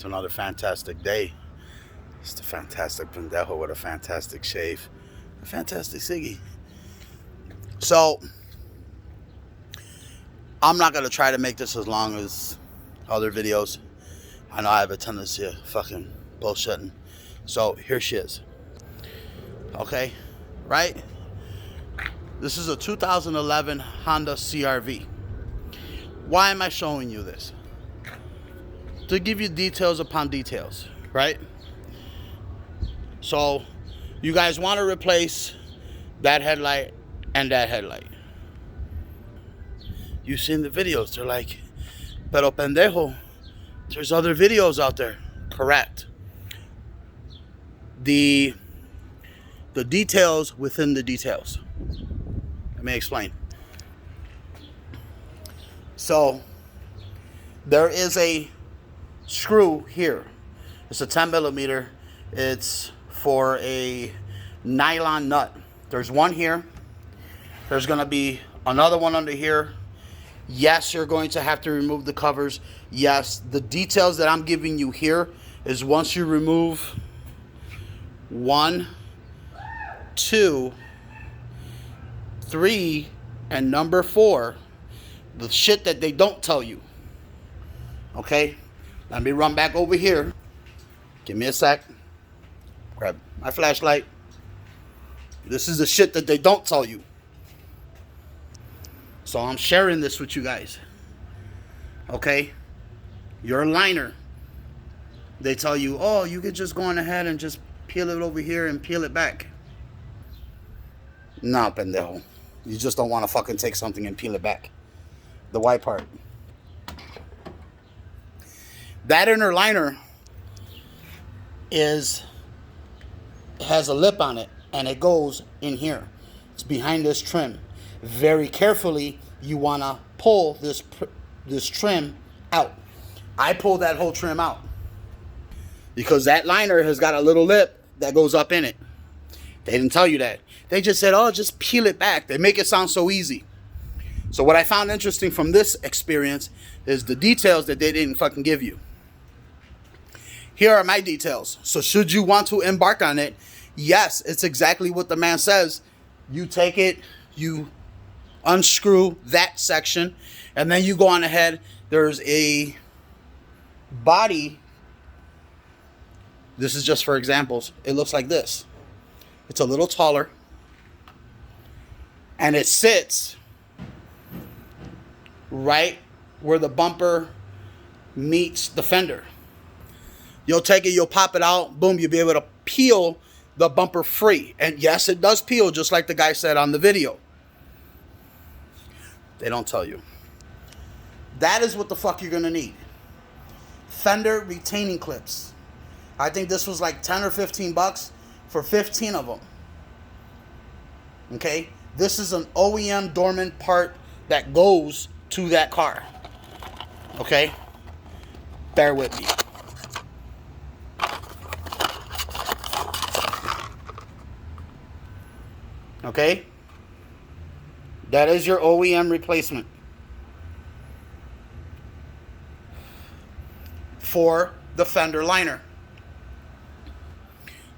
to another fantastic day. It's the fantastic pendejo with a fantastic shave, a fantastic ciggy. So I'm not gonna try to make this as long as other videos. I know I have a tendency of fucking bullshitting. So here she is. Okay, right? This is a 2011 Honda CRV. Why am I showing you this? To give you details upon details, right? So you guys want to replace that headlight and that headlight. You've seen the videos. They're like, pero pendejo, there's other videos out there. Correct. The details within the details. Let me explain. So there is a screw here. It's a 10 millimeter. It's for a nylon nut. There's one here. There's going to be another one under here. Yes, you're going to have to remove the covers. Yes, the details that I'm giving you here is once you remove 1, 2, 3, and number 4, the shit that they don't tell you. Okay? Let me run back over here. Give me a sec. Grab my flashlight. This is the shit that they don't tell you. So I'm sharing this with you guys. Okay? Your liner. They tell you, oh, you could just go on ahead and just peel it over here and peel it back. Nah, pendejo. You just don't want to fucking take something and peel it back. The white part. That inner liner has a lip on it, and it goes in here. It's behind this trim. Very carefully, you want to pull this trim out. I pulled that whole trim out because that liner has got a little lip that goes up in it. They didn't tell you that. They just said, oh, just peel it back. They make it sound so easy. So what I found interesting from this experience is the details that they didn't fucking give you. Here are my details. So should you want to embark on it, yes, it's exactly what the man says. You take it, you unscrew that section, and then you go on ahead. There's a body. This is just for examples. It looks like this. It's a little taller, and it sits right where the bumper meets the fender. You'll take it, you'll pop it out, boom, you'll be able to peel the bumper free. And yes, it does peel, just like the guy said on the video. They don't tell you. That is what the fuck you're gonna need. Fender retaining clips. I think this was like 10 or 15 bucks for 15 of them. Okay? This is an OEM dormant part that goes to that car. Okay? Bear with me. Okay? That is your OEM replacement for the fender liner.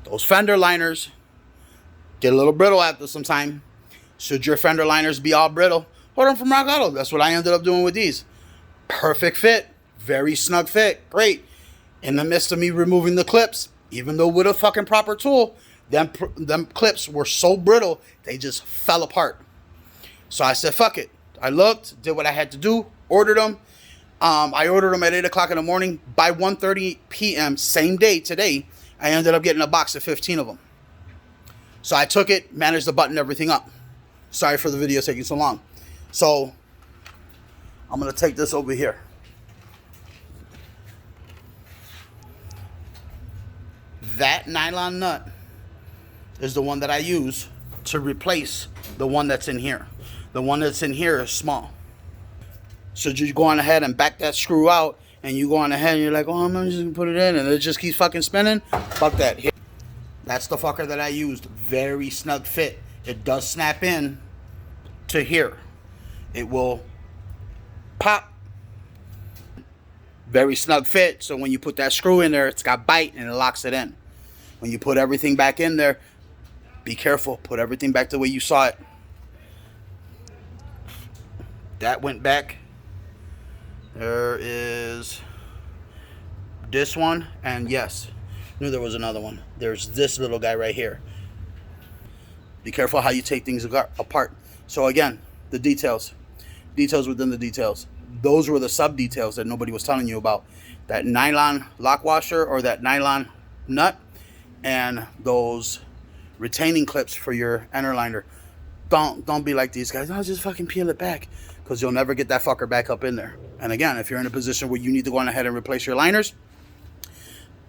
Those fender liners get a little brittle after some time. Should your fender liners be all brittle, order them from Rock Auto. That's what I ended up doing with these. Perfect fit. Very snug fit. Great. In the midst of me removing the clips, even though with a fucking proper tool, them clips were so brittle, they just fell apart. So I said, fuck it. I looked, did what I had to do, ordered them. I ordered them at 8 o'clock in the morning. By 1:30 p.m., same day, today, I ended up getting a box of 15 of them. So I took it, managed to button everything up. Sorry for the video taking so long. So I'm going to take this over here. That nylon nut is the one that I use to replace the one that's in here. The one that's in here is small. So you go on ahead and back that screw out, and you go on ahead and you're like, oh, I'm just going to put it in, and it just keeps fucking spinning. Fuck that. That's the fucker that I used. Very snug fit. It does snap in to here. It will pop Very snug fit, so when you put that screw in there, it's got bite and it locks it in. When you put everything back in there, be careful. Put everything back the way you saw it. That went back. There is this one, and yes, knew there was another one. There's this little guy right here. Be careful how you take things apart. So again, the details within the details. Those were the sub details that nobody was telling you about. That nylon lock washer or that nylon nut, and those retaining clips for your inner liner. Don't be like these guys. I'll just fucking peel it back, because you'll never get that fucker back up in there. And again, if you're in a position where you need to go on ahead and replace your liners,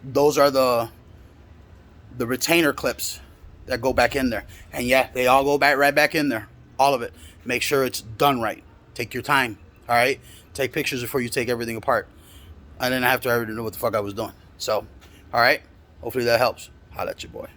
those are the retainer clips that go back in there. And yeah, they all go back right back in there. All of it. Make sure it's done right. Take your time. All right? Take pictures before you take everything apart. I didn't have to ever know what the fuck I was doing. So, all right? Hopefully that helps. Holla at your boy.